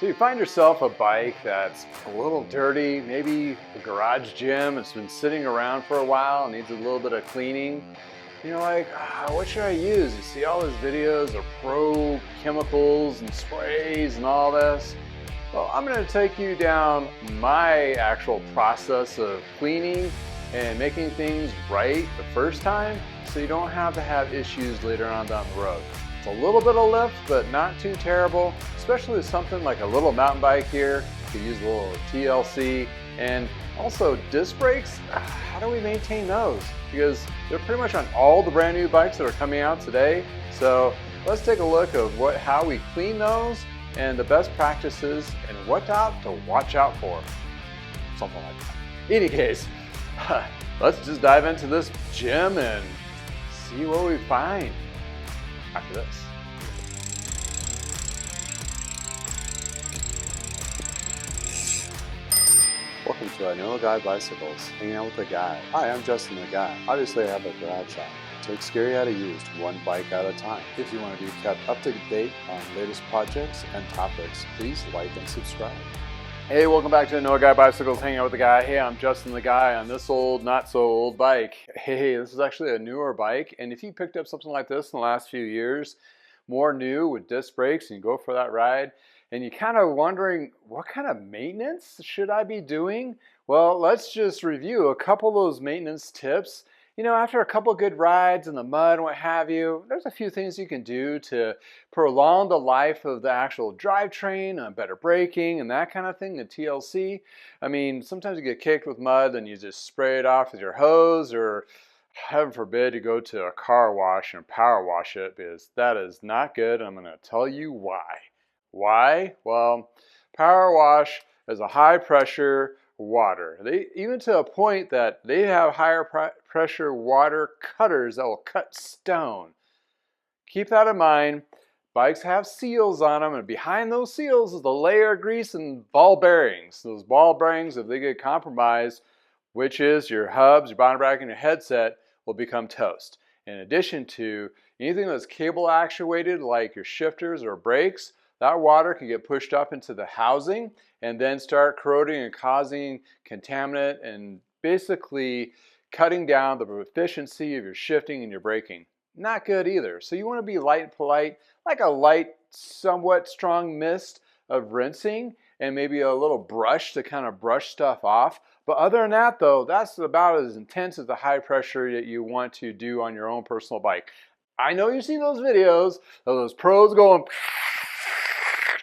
So you find yourself a bike that's a little dirty, maybe a garage gym, it's been sitting around for a while, needs a little bit of cleaning. You're like, what should I use? You see all these videos of pro chemicals and sprays and all this. Well, I'm going to take you down my actual process of cleaning and making things right the first time so you don't have to have issues later on down the road. It's a little bit of lift, but not too terrible, especially with something like a little mountain bike here. You can use a little TLC, and also disc brakes. How do we maintain those? Because they're pretty much on all the brand new bikes that are coming out today. So let's take a look of how we clean those and the best practices and what not to watch out for. Something like that. In any case, let's just dive into this gym and see what we find after this. Welcome to I Know a Guy Bicycles, hanging out with the guy. Hi, I'm Justin the Guy. Obviously I have a garage shop. Take scary out of used, one bike at a time. If you want to be kept up to date on latest projects and topics, please like and subscribe. Hey, welcome back to I Know a Guy Bicycles, hanging out with the guy. Hey, I'm Justin the Guy on this old, not so old bike. Hey, this is actually a newer bike, and if you picked up something like this in the last few years, more new with disc brakes, and you go for that ride, and you're kind of wondering, what kind of maintenance should I be doing? Well, let's just review a couple of those maintenance tips. You know, after a couple good rides in the mud and what have you, there's a few things you can do to prolong the life of the actual drivetrain, better braking and that kind of thing, the TLC. I mean, sometimes you get kicked with mud and you just spray it off with your hose, or heaven forbid you go to a car wash and power wash it, because that is not good. I'm going to tell you why. Why? Well, power wash is a high pressure water. Even to a point that they have higher pressure water cutters that will cut stone. Keep that in mind. Bikes have seals on them, and behind those seals is the layer of grease and ball bearings. Those ball bearings, if they get compromised, which is your hubs, your bottom bracket, and your headset, will become toast. In addition to anything that's cable actuated, like your shifters or brakes, that water can get pushed up into the housing and then start corroding and causing contaminant and basically cutting down the efficiency of your shifting and your braking. Not good either. So you want to be light and polite, like a light, somewhat strong mist of rinsing and maybe a little brush to kind of brush stuff off. But other than that though, that's about as intense as the high pressure that you want to do on your own personal bike. I know you've seen those videos of those pros going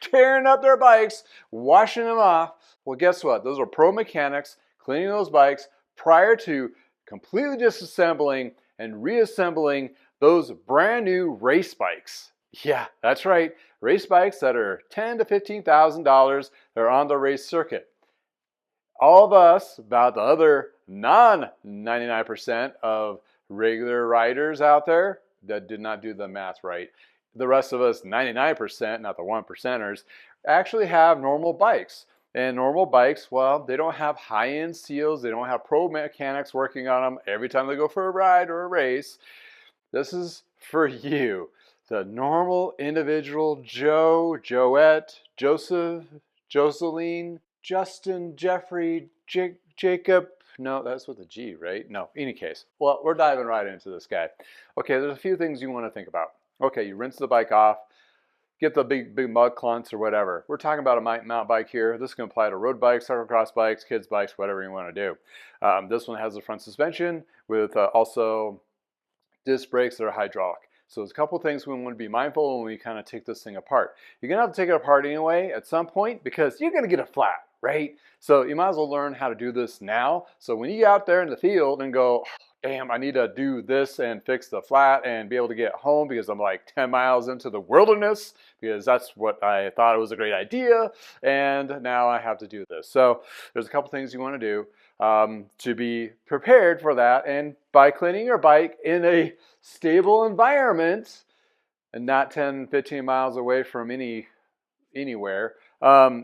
tearing up their bikes, washing them off. Well, guess what? Those are pro mechanics cleaning those bikes prior to completely disassembling and reassembling those brand new race bikes. Yeah, that's right. Race bikes that are $10,000 to $15,000 that are on the race circuit. All of us, about the other non-99% of regular riders out there that did not do the math right, the rest of us, 99%, not the 1%ers, actually have normal bikes. And normal bikes, well, they don't have high-end seals. They don't have pro mechanics working on them every time they go for a ride or a race. This is for you, the normal individual Joe, Joette, Joseph, Joseline, Justin, Jeffrey, Jacob. No, that's with a G, right? No, any case. Well, we're diving right into this guy. Okay, there's a few things you want to think about. Okay, you rinse the bike off, get the big mud clunks or whatever. We're talking about a mountain bike here. This can apply to road bikes, cyclocross bikes, kids bikes, whatever you want to do. This one has a front suspension with also disc brakes that are hydraulic. So there's a couple things we want to be mindful when we kind of take this thing apart. You're going to have to take it apart anyway at some point because you're going to get it flat, right? So you might as well learn how to do this now. So when you get out there in the field and go, damn, I need to do this and fix the flat and be able to get home because I'm like 10 miles into the wilderness because that's what I thought it was a great idea, and now I have to do this. So there's a couple things you want to do to be prepared for that, and by cleaning your bike in a stable environment and not 10, 15 miles away from anywhere,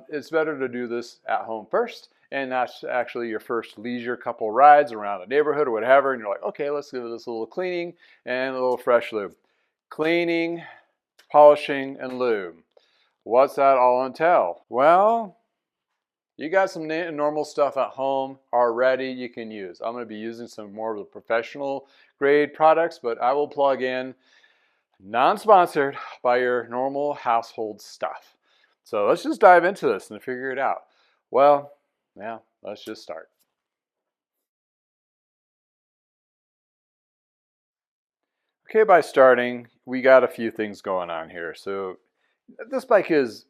it's better to do this at home first. And that's actually your first leisure couple rides around the neighborhood or whatever, and you're like, okay, let's give this a little cleaning and a little fresh lube. Cleaning, polishing, and lube. What's that all entail? Well, you got some normal stuff at home already you can use. I'm going to be using some more of the professional grade products, but I will plug in non-sponsored by your normal household stuff. So let's just dive into this and figure it out. Well, yeah, let's just start. Okay, by starting, we got a few things going on here. So this bike is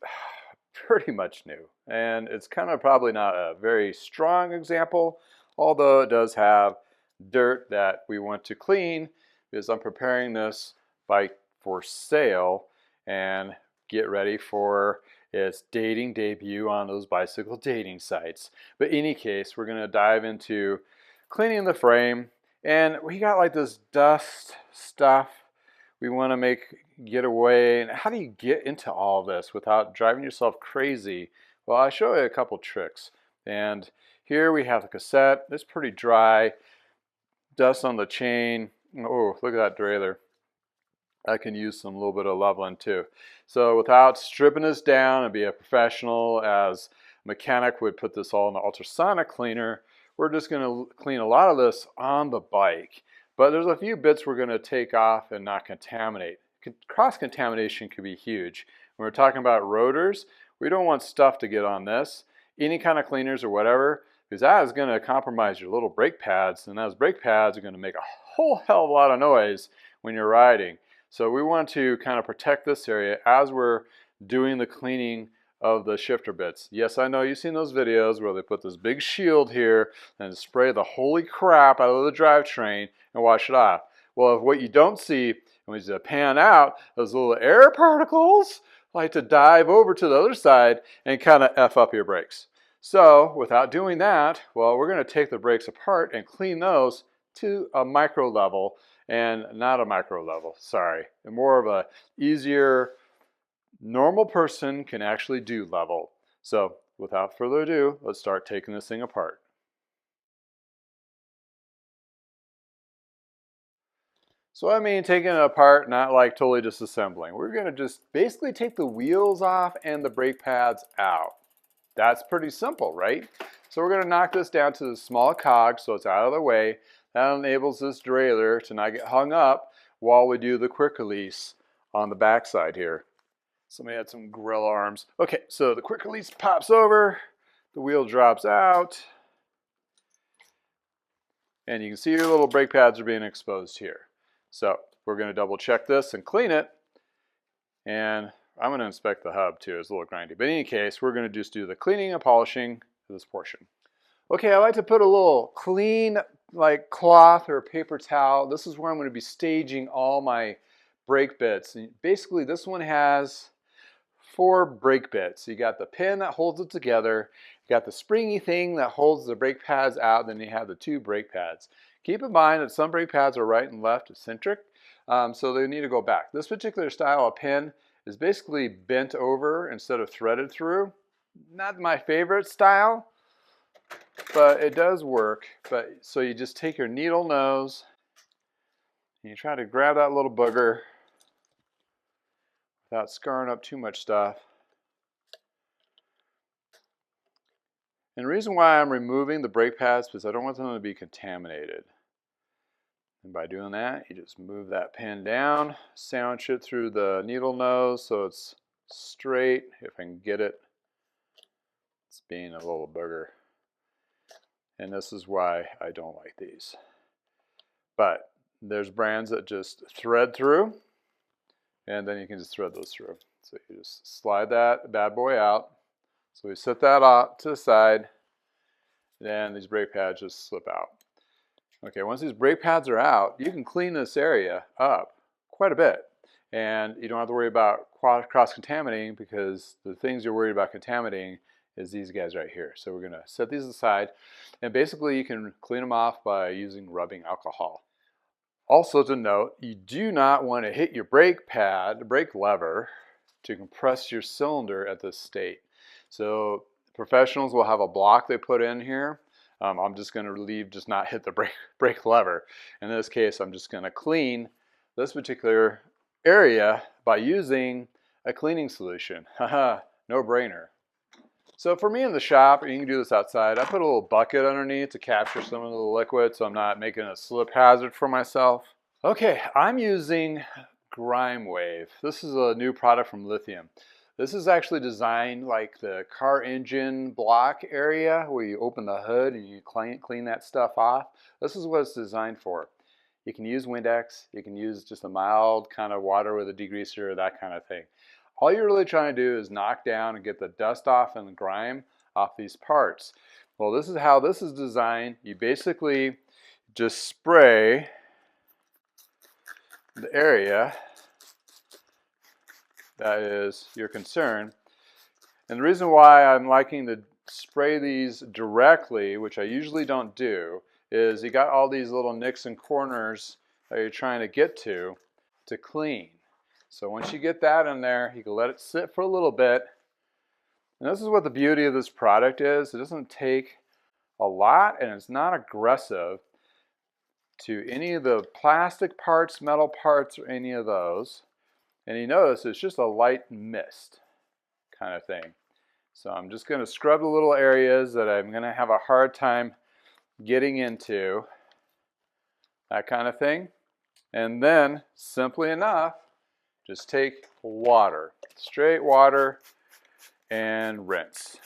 pretty much new, and it's kind of probably not a very strong example, although it does have dirt that we want to clean because I'm preparing this bike for sale and get ready for its dating debut on those bicycle dating sites. But in any case, we're going to dive into cleaning the frame, and we got like this dust stuff we want to get away. And how do you get into all this without driving yourself crazy? Well, I'll show you a couple tricks. And here we have the cassette. It's pretty dry. Dust on the chain. Oh, look at that derailleur. I can use some little bit of leveling too. So without stripping this down and be a professional as a mechanic would put this all in the ultrasonic cleaner, we're just going to clean a lot of this on the bike. But there's a few bits we're going to take off and not contaminate. Cross-contamination could be huge. When we're talking about rotors, we don't want stuff to get on this. Any kind of cleaners or whatever, because that is going to compromise your little brake pads, and those brake pads are going to make a whole hell of a lot of noise when you're riding. So we want to kind of protect this area as we're doing the cleaning of the shifter bits. Yes, I know you've seen those videos where they put this big shield here and spray the holy crap out of the drivetrain and wash it off. Well, what you don't see, when you pan out, those little air particles like to dive over to the other side and kind of F up your brakes. So without doing that, well, we're going to take the brakes apart and clean those to a micro level, and not a micro level, sorry, and more of a easier, normal person can actually do level. So without further ado, let's start taking this thing apart. So I mean taking it apart, not like totally disassembling. We're going to just basically take the wheels off and the brake pads out. That's pretty simple, right? So we're going to knock this down to the small cog so it's out of the way. That enables this derailleur to not get hung up while we do the quick release on the back side here. Somebody had some grill arms. Okay, so the quick release pops over, the wheel drops out, and you can see your little brake pads are being exposed here. So we're going to double check this and clean it, and I'm going to inspect the hub too. It's a little grindy. But in any case, we're going to just do the cleaning and polishing of this portion. Okay, I like to put a little clean like cloth or paper towel. This is where I'm going to be staging all my brake bits. And basically this one has 4 brake bits. You got the pin that holds it together, you got the springy thing that holds the brake pads out, then you have the 2 brake pads. Keep in mind that some brake pads are right and left eccentric, so they need to go back. This particular style of pin is basically bent over instead of threaded through. Not my favorite style, but it does work. So you just take your needle nose and you try to grab that little booger without scarring up too much stuff. And the reason why I'm removing the brake pads is because I don't want them to be contaminated. And by doing that, you just move that pin down, sandwich it through the needle nose so it's straight, if I can get it. It's being a little booger. And this is why I don't like these. But there's brands that just thread through, and then you can just thread those through. So you just slide that bad boy out. So we set that off to the side, then these brake pads just slip out. Okay, once these brake pads are out, you can clean this area up quite a bit. And you don't have to worry about cross-contaminating, because the things you're worried about contaminating is these guys right here. So we're going to set these aside, and basically you can clean them off by using rubbing alcohol. Also to note, you do not want to hit your brake pad, the brake lever, to compress your cylinder at this state. So professionals will have a block they put in here. I'm just going to leave, just not hit the brake lever. In this case, I'm just going to clean this particular area by using a cleaning solution. Haha, no brainer. So for me in the shop, you can do this outside, I put a little bucket underneath to capture some of the liquid so I'm not making a slip hazard for myself. Okay, I'm using Grime Wave. This is a new product from Lithium. This is actually designed like the car engine block area where you open the hood and you clean that stuff off. This is what it's designed for. You can use Windex, you can use just a mild kind of water with a degreaser or that kind of thing. All you're really trying to do is knock down and get the dust off and the grime off these parts. Well, this is how this is designed. You basically just spray the area that is your concern. And the reason why I'm liking to spray these directly, which I usually don't do, is you got all these little nicks and corners that you're trying to get to clean. So once you get that in there, you can let it sit for a little bit. And this is what the beauty of this product is. It doesn't take a lot and it's not aggressive to any of the plastic parts, metal parts, or any of those. And you notice it's just a light mist kind of thing. So I'm just going to scrub the little areas that I'm going to have a hard time getting into, that kind of thing. And then, simply enough, just take water, straight water, and rinse.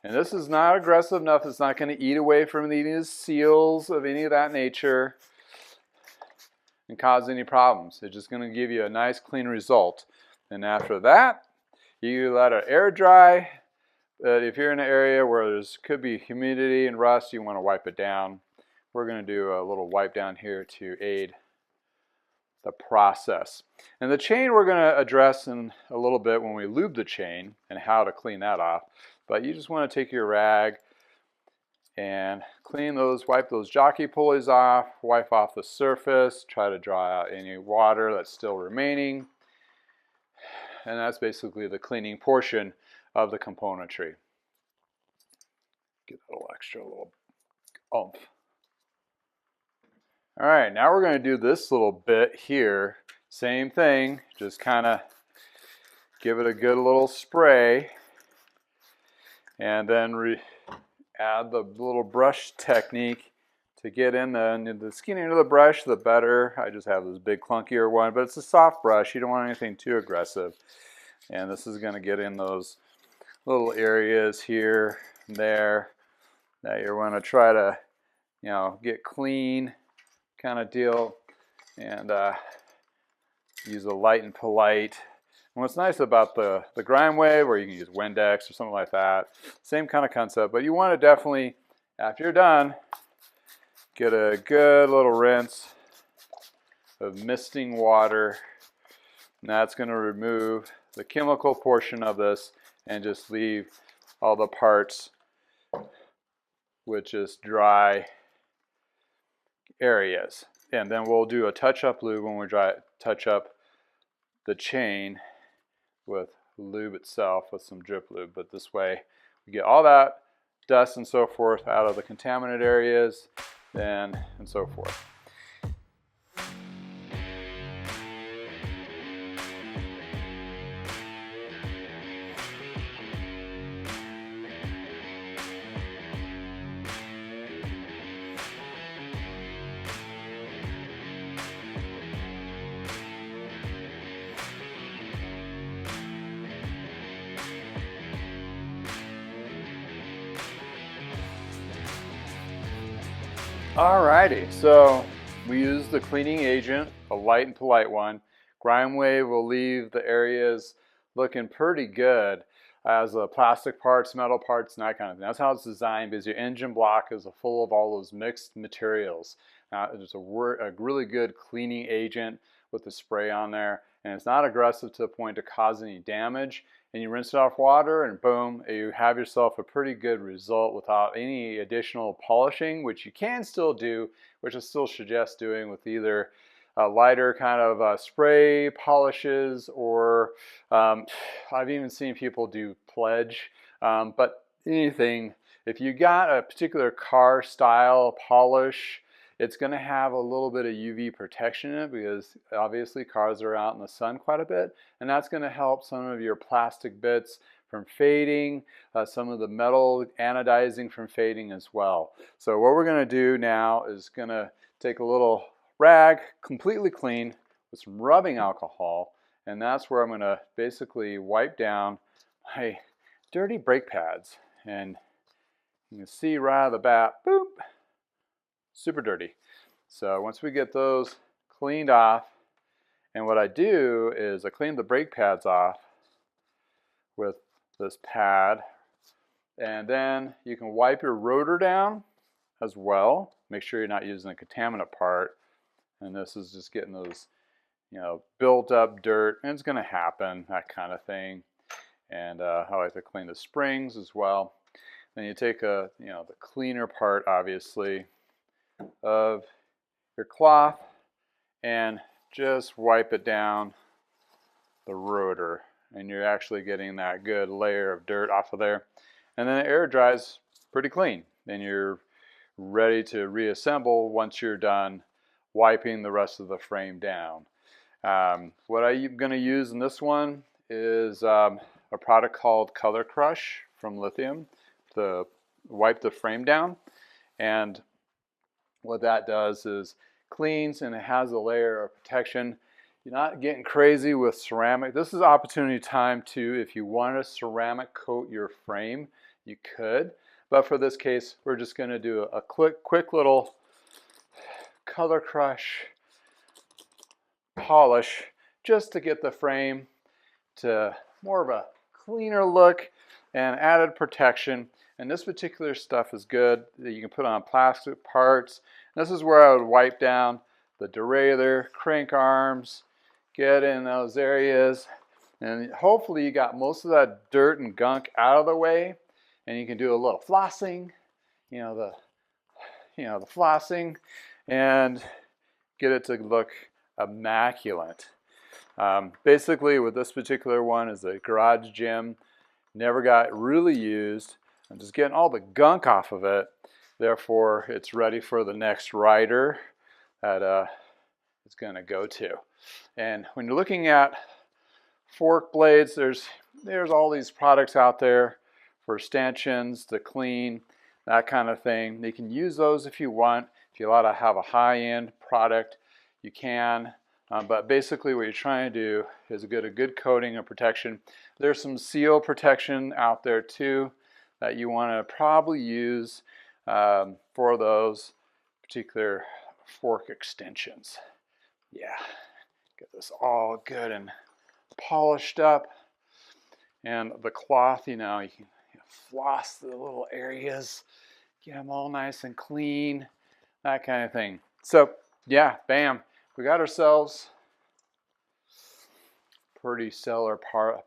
And this is not aggressive enough. It's not going to eat away from any seals of any of that nature and cause any problems. It's just going to give you a nice clean result. And after that, you let it air dry. But if you're in an area where there could be humidity and rust, you want to wipe it down. We're going to do a little wipe down here to aid the process. And the chain we're going to address in a little bit when we lube the chain and how to clean that off. But you just want to take your rag and clean those, wipe those jockey pulleys off, wipe off the surface, try to dry out any water that's still remaining. And that's basically the cleaning portion of the componentry. Get a little extra, little oomph. All right, now we're going to do this little bit here. Same thing, just kind of give it a good little spray. And then add the little brush technique to get in there. And the skinnier the brush, the better. I just have this big clunkier one, but it's a soft brush. You don't want anything too aggressive. And this is going to get in those little areas here and there that you want to try to, get clean kind of deal. And use a light and polite. And what's nice about the Grime Wave, where you can use Windex or something like that, same kind of concept, but you want to definitely, after you're done, get a good little rinse of misting water, and that's going to remove the chemical portion of this and just leave all the parts with just dry areas. And then we'll do a touch-up lube when we touch up the chain with lube itself with some drip lube. But this way we get all that dust and so forth out of the contaminant areas and so forth. Alrighty, so we use the cleaning agent, a light and polite one. Grime Wave will leave the areas looking pretty good as plastic parts, metal parts, and that kind of thing. That's how it's designed, because your engine block is full of all those mixed materials. It's a really good cleaning agent with the spray on there, and it's not aggressive to the point to cause any damage. And you rinse it off water and boom, you have yourself a pretty good result without any additional polishing, which you can still do, which I still suggest doing with either lighter kind of spray polishes, or I've even seen people do pledge, but anything, if you got a particular car style polish, It's going to have a little bit of UV protection in it because obviously cars are out in the sun quite a bit, and that's going to help some of your plastic bits from fading, some of the metal anodizing from fading as well. So what we're going to do now is going to take a little rag, completely clean, with some rubbing alcohol, and that's where I'm going to basically wipe down my dirty brake pads. And you can see right out of the bat, boop, super dirty. So once we get those cleaned off, and what I do is I clean the brake pads off with this pad, and then you can wipe your rotor down as well. Make sure you're not using a contaminant part, and this is just getting those, you know, built up dirt, and it's going to happen, that kind of thing. And I like to clean the springs as well. Then you take the cleaner part, obviously, of your cloth and just wipe it down the rotor, and you're actually getting that good layer of dirt off of there. And then it air dries pretty clean, and you're ready to reassemble once you're done wiping the rest of the frame down. What I'm going to use in this one is a product called Color Crush from Lithium to wipe the frame down. And what that does is cleans, and it has a layer of protection. You're not getting crazy with ceramic. This is opportunity time too. If you want to ceramic coat your frame, you could. But for this case, we're just going to do a quick little Color Crush polish just to get the frame to more of a cleaner look and added protection. And this particular stuff is good that you can put on plastic parts. This is where I would wipe down the derailleur, crank arms, get in those areas, and hopefully you got most of that dirt and gunk out of the way, and you can do a little flossing, the flossing, and get it to look immaculate. Basically, with this particular one is a garage gym, never got really used. I'm just getting all the gunk off of it. Therefore, it's ready for the next rider that it's going to go to. And when you're looking at fork blades, there's all these products out there for stanchions to clean, that kind of thing. You can use those if you want. If you want to have a high-end product, you can. But basically what you're trying to do is get a good coating of protection. There's some seal protection out there too that you want to probably use for those particular fork extensions. Yeah, get this all good and polished up. And the cloth, you can floss the little areas, get them all nice and clean, that kind of thing. So yeah, bam, we got ourselves pretty stellar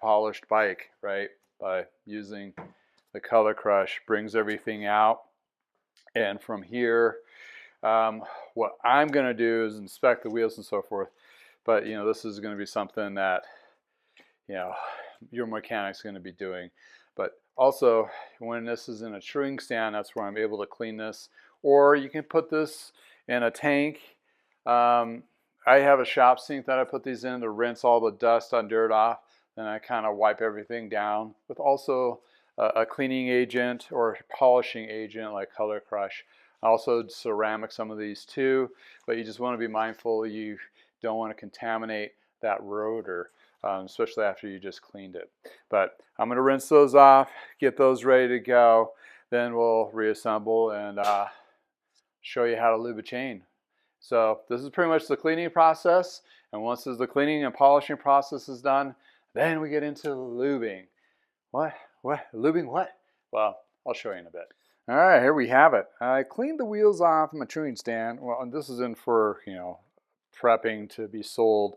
polished bike, right? By using the Color Crush, brings everything out. And from here, what I'm going to do is inspect the wheels and so forth. But this is going to be something that your mechanic's going to be doing. But also, when this is in a truing stand, that's where I'm able to clean this. Or you can put this in a tank. I have a shop sink that I put these in to rinse all the dust and dirt off. Then I kind of wipe everything down with also a cleaning agent or polishing agent like Color Crush. I also ceramic some of these too, but you just want to be mindful you don't want to contaminate that rotor, especially after you just cleaned it. But I'm going to rinse those off, get those ready to go, then we'll reassemble and show you how to lube a chain. So this is pretty much the cleaning process, and once the cleaning and polishing process is done, then we get into lubing. What? Lubing what? Well, I'll show you in a bit. All right, here we have it. I cleaned the wheels off my truing stand. Well, and this is in for, prepping to be sold.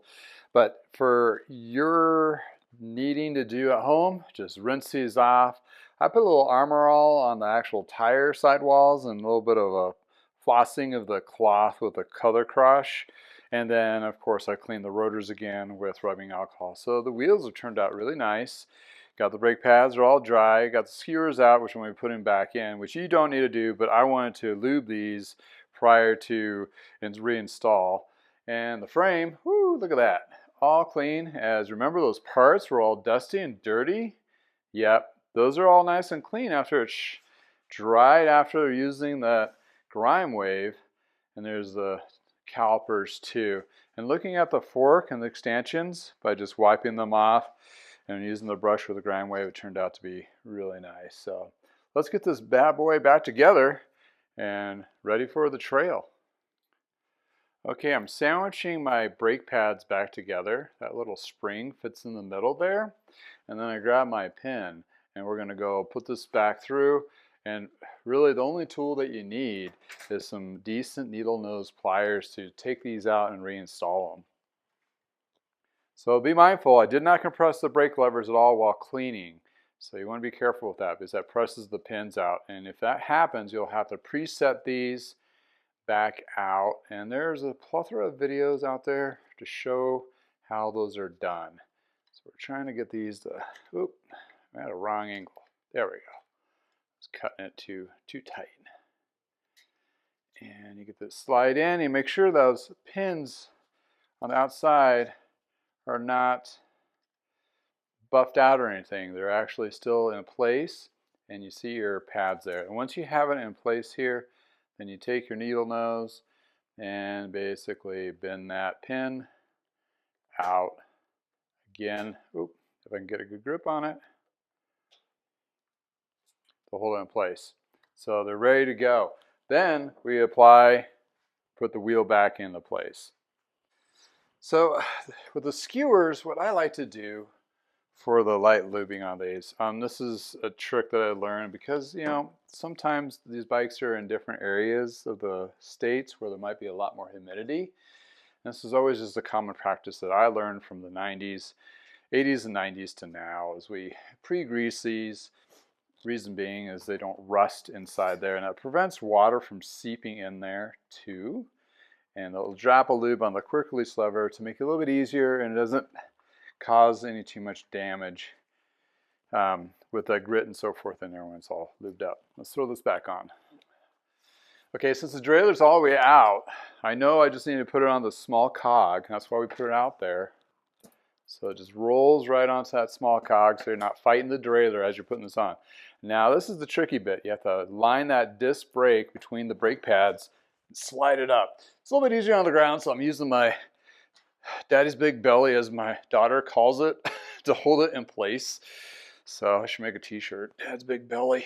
But for your needing to do at home, just rinse these off. I put a little Armor All on the actual tire sidewalls and a little bit of a flossing of the cloth with a Color Crush. And then, of course, I cleaned the rotors again with rubbing alcohol. So the wheels have turned out really nice. Got the brake pads, are all dry. Got the skewers out, which I'm going to be putting back in, which you don't need to do, but I wanted to lube these prior to reinstall. And the frame, whoo, look at that, all clean. As remember, those parts were all dusty and dirty. Yep, those are all nice and clean after it's dried after using that grime wave. And there's the calipers too. And looking at the fork and the extensions by just wiping them off and using the brush with the grime wave, it turned out to be really nice. So let's get this bad boy back together and ready for the trail. Okay, I'm sandwiching my brake pads back together. That little spring fits in the middle there. And then I grab my pin and we're gonna go put this back through. And really the only tool that you need is some decent needle nose pliers to take these out and reinstall them. So be mindful, I did not compress the brake levers at all while cleaning. So you want to be careful with that because that presses the pins out. And if that happens, you'll have to preset these back out. And there's a plethora of videos out there to show how those are done. So we're trying to get these to, oop, I'm at a wrong angle. There we go. It's cutting it too tight. And you get this slide in, you make sure those pins on the outside are not buffed out or anything. They're actually still in place, and you see your pads there. And once you have it in place here, then you take your needle nose and basically bend that pin out again. Oop, if I can get a good grip on it, to hold it in place. So they're ready to go. Then we apply, put the wheel back into place. So with the skewers, what I like to do for the light lubing on these, this is a trick that I learned because, you know, sometimes these bikes are in different areas of the states where there might be a lot more humidity. And this is always just a common practice that I learned from the 90s, 80s and 90s to now, as we pre-grease these. Reason being is they don't rust inside there, and that prevents water from seeping in there too. And it'll drop a lube on the quick release lever to make it a little bit easier, and it doesn't cause any too much damage with the grit and so forth in there when it's all lubed up. Let's throw this back on. Okay, since the derailleur's all the way out, I know I just need to put it on the small cog. That's why we put it out there. So it just rolls right onto that small cog so you're not fighting the derailleur as you're putting this on. Now this is the tricky bit. You have to line that disc brake between the brake pads, slide it up. It's a little bit easier on the ground, so I'm using my daddy's big belly, as my daughter calls it, to hold it in place. So I should make a t-shirt, Dad's big belly.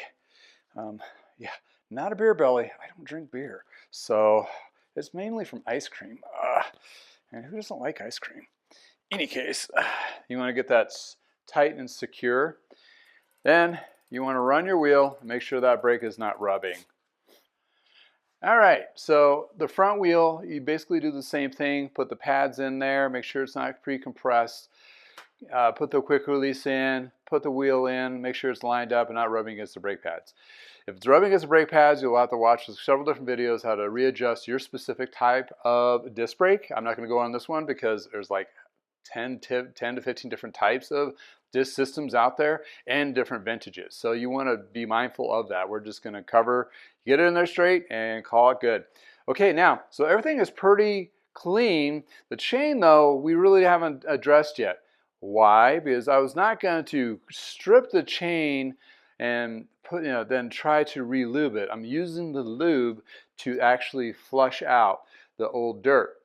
Yeah, not a beer belly. I don't drink beer. So it's mainly from ice cream. And who doesn't like ice cream? In any case, you want to get that tight and secure. Then you want to run your wheel and make sure that brake is not rubbing. All right, so the front wheel, you basically do the same thing. Put the pads in there, make sure it's not pre-compressed. Put the quick release in, put the wheel in, make sure it's lined up and not rubbing against the brake pads. If it's rubbing against the brake pads, you'll have to watch several different videos how to readjust your specific type of disc brake. I'm not going to go on this one because there's like 10 to 15 different types of disc systems out there and different vintages. So you want to be mindful of that. We're just going to cover, get it in there straight and call it good. Okay, now, so everything is pretty clean. The chain though, we really haven't addressed yet. Why? Because I was not going to strip the chain and put, then try to re-lube it. I'm using the lube to actually flush out the old dirt.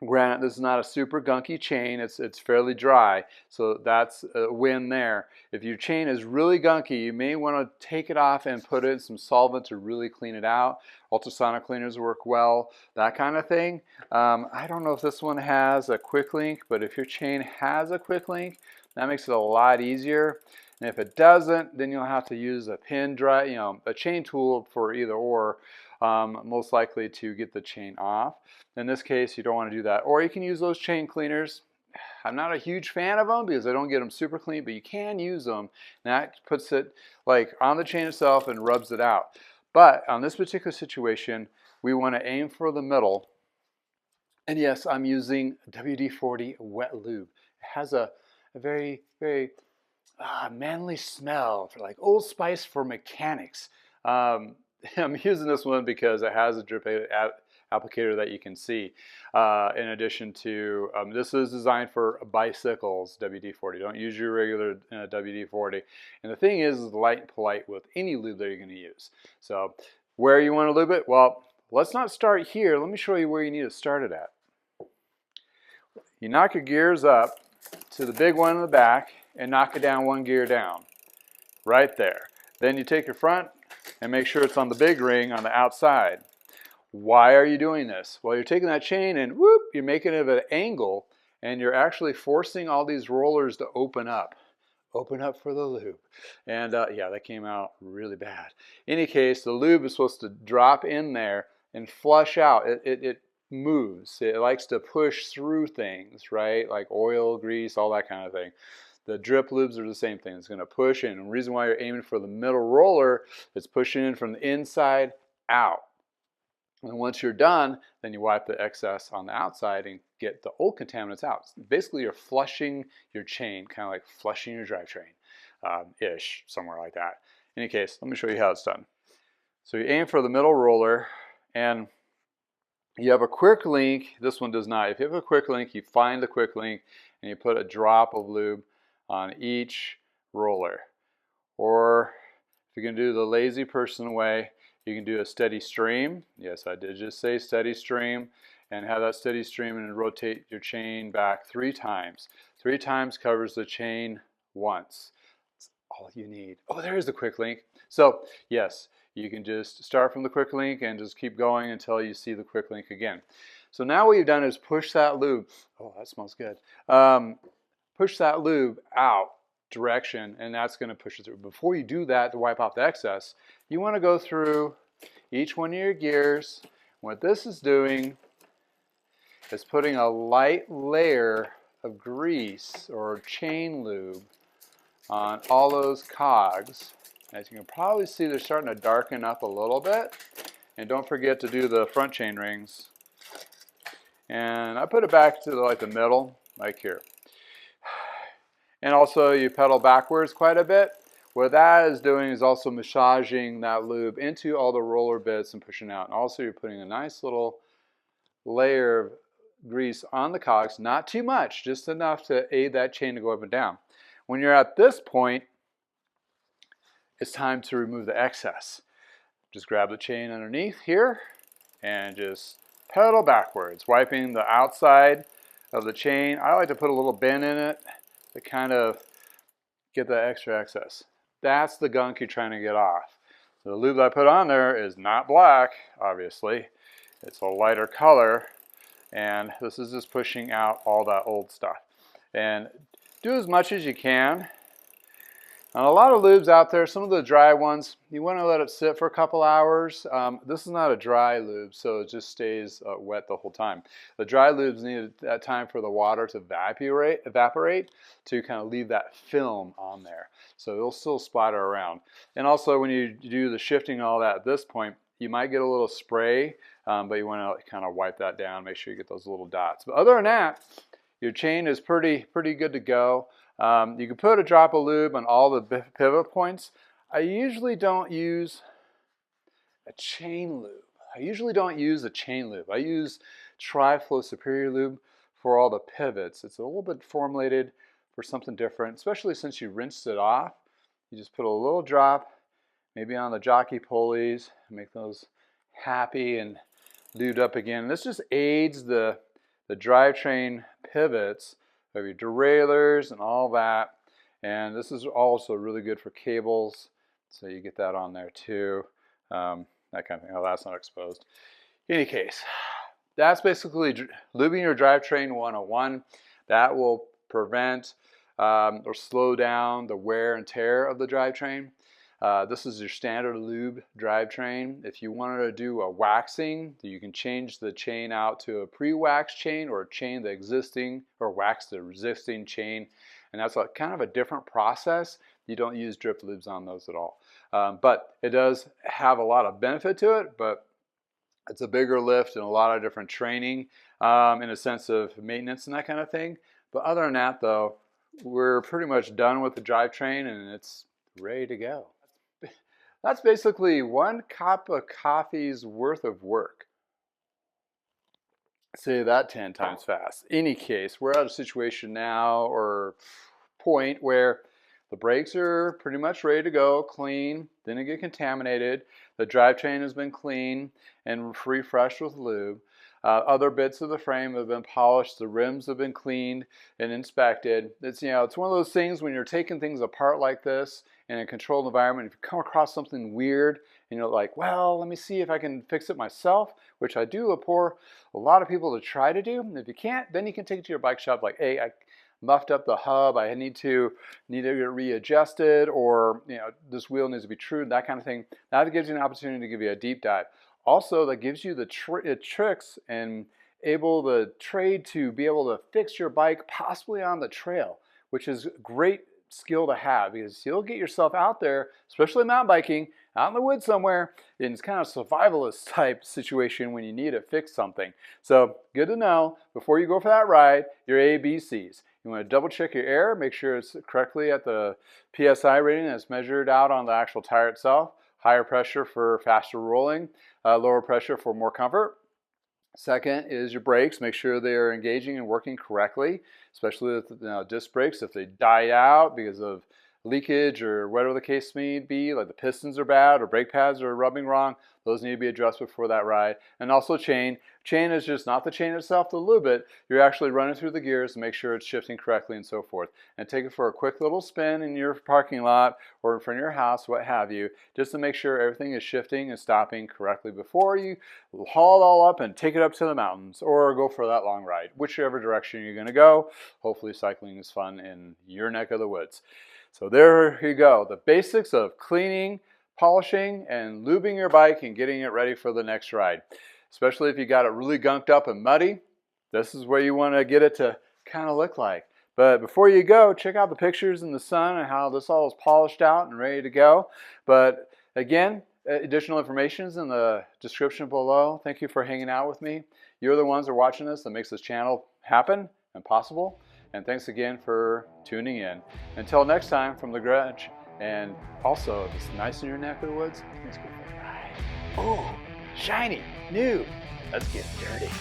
Granted, this is not a super gunky chain, it's fairly dry, so that's a win there. If your chain is really gunky, you may want to take it off and put it in some solvent to really clean it out. Ultrasonic cleaners work well, that kind of thing. I don't know if this one has a quick link, but if your chain has a quick link, that makes it a lot easier. And if it doesn't, then you'll have to use a pin dry, a chain tool for either or, most likely to get the chain off. In this case, you don't want to do that. Or you can use those chain cleaners. I'm not a huge fan of them because I don't get them super clean, but you can use them. And that puts it like on the chain itself and rubs it out. But on this particular situation, we want to aim for the middle. And yes, I'm using WD-40 wet lube. It has a very, very manly smell, for like Old Spice for mechanics. I'm using this one because it has a drip applicator that you can see. In addition to, this is designed for bicycles, WD-40. Don't use your regular WD-40. And the thing is light and polite with any lube that you're going to use. So where you want to lube it? Well, let's not start here. Let me show you where you need to start it at. You knock your gears up to the big one in the back and knock it down one gear down. Right there. Then you take your front and make sure it's on the big ring on the outside. Why are you doing this? Well, you're taking that chain and whoop, you're making it at an angle, and you're actually forcing all these rollers to open up. Open up for the lube. And yeah, that came out really bad. In any case, the lube is supposed to drop in there and flush out. It moves. It likes to push through things, right? Like oil, grease, all that kind of thing. The drip lubes are the same thing. It's going to push in. And the reason why you're aiming for the middle roller is pushing in from the inside out. And once you're done, then you wipe the excess on the outside and get the old contaminants out. Basically, you're flushing your chain, kind of like flushing your drivetrain, ish, somewhere like that. In any case, let me show you how it's done. So you aim for the middle roller, and you have a quick link. This one does not. If you have a quick link, you find the quick link, and you put a drop of lube on each roller. Or if you're going to do the lazy person way, you can do a steady stream. Yes, I did just say steady stream. And have that steady stream and rotate your chain back 3 times. 3 times covers the chain once. That's all you need. Oh, there's the quick link. So yes, you can just start from the quick link and just keep going until you see the quick link again. So now what you've done is push that lube. Oh, that smells good. Push that lube out direction, and that's going to push it through. Before you do that, to wipe off the excess, you want to go through each one of your gears. What this is doing is putting a light layer of grease or chain lube on all those cogs. As you can probably see, they're starting to darken up a little bit. And don't forget to do the front chain rings. And I put it back to like the middle, like here. And also you pedal backwards quite a bit. What that is doing is also massaging that lube into all the roller bits and pushing out. And also you're putting a nice little layer of grease on the cogs, not too much, just enough to aid that chain to go up and down. When you're at this point, it's time to remove the excess. Just grab the chain underneath here and just pedal backwards, wiping the outside of the chain. I like to put a little bend in it to kind of get the extra excess. That's the gunk you're trying to get off. So the lube that I put on there is not black, obviously. It's a lighter color, and this is just pushing out all that old stuff. And do as much as you can. And a lot of lubes out there, some of the dry ones, you want to let it sit for a couple hours. This is not a dry lube, so it just stays wet the whole time. The dry lubes need that time for the water to evaporate to kind of leave that film on there. So it'll still splatter around. And also when you do the shifting and all that at this point, you might get a little spray, but you want to kind of wipe that down, make sure you get those little dots. But other than that, your chain is pretty good to go. You can put a drop of lube on all the pivot points. I usually don't use a chain lube. I use Tri-Flow Superior Lube for all the pivots. It's a little bit formulated for something different, especially since you rinsed it off. You just put a little drop, maybe on the jockey pulleys, make those happy and lubed up again. This just aids the drivetrain pivots of your derailleurs and all that. And this is also really good for cables, so you get that on there too. That kind of thing. Oh, that's not exposed. In any case, that's basically lubing your drivetrain 101. That will prevent or slow down the wear and tear of the drivetrain. This is your standard lube drivetrain. If you wanted to do a waxing, you can change the chain out to a pre-wax chain or chain the existing or wax the existing chain. And that's kind of a different process. You don't use drip lubes on those at all. But it does have a lot of benefit to it, but it's a bigger lift and a lot of different training in a sense of maintenance and that kind of thing. But other than that though, we're pretty much done with the drivetrain and it's ready to go. That's basically 1 cup of coffee's worth of work. Say that 10 times fast. Any case, we're at a situation now or point where the brakes are pretty much ready to go, clean, didn't get contaminated. The drivetrain has been clean and refreshed with lube. Other bits of the frame have been polished. The rims have been cleaned and inspected. It's it's one of those things when you're taking things apart like this in a controlled environment. If you come across something weird and you're like, well, let me see if I can fix it myself, which I do implore a lot of people to try to do. And if you can't, then you can take it to your bike shop. Like, hey, I muffed up the hub. I need to get it readjusted, or this wheel needs to be trued. That kind of thing. That gives you an opportunity to give you a deep dive. Also, that gives you the tricks and the trade to be able to fix your bike possibly on the trail, which is a great skill to have because you'll get yourself out there, especially mountain biking, out in the woods somewhere, in kind of survivalist type situation when you need to fix something. So good to know before you go for that ride, your ABCs. You want to double check your air, make sure it's correctly at the PSI rating that's measured out on the actual tire itself. Higher pressure for faster rolling, lower pressure for more comfort. Second is your brakes. Make sure they are engaging and working correctly, especially with disc brakes. If they die out because of leakage or whatever the case may be, like the pistons are bad or brake pads are rubbing wrong, those need to be addressed before that ride. And also chain. Chain is just not the chain itself to lube it. You're actually running through the gears to make sure it's shifting correctly and so forth. And take it for a quick little spin in your parking lot or in front of your house, what have you, just to make sure everything is shifting and stopping correctly before you haul it all up and take it up to the mountains or go for that long ride, whichever direction you're going to go. Hopefully cycling is fun in your neck of the woods. So there you go, the basics of cleaning, polishing, and lubing your bike and getting it ready for the next ride. Especially if you got it really gunked up and muddy, this is where you want to get it to kind of look like. But before you go, check out the pictures in the sun and how this all is polished out and ready to go. But again, additional information is in the description below. Thank you for hanging out with me. You're the ones that are watching this that makes this channel happen and possible. And thanks again for tuning in. Until next time from the garage, and also if it's nice in your neck of the woods, let's go for a ride. Oh, shiny, new. Let's get dirty.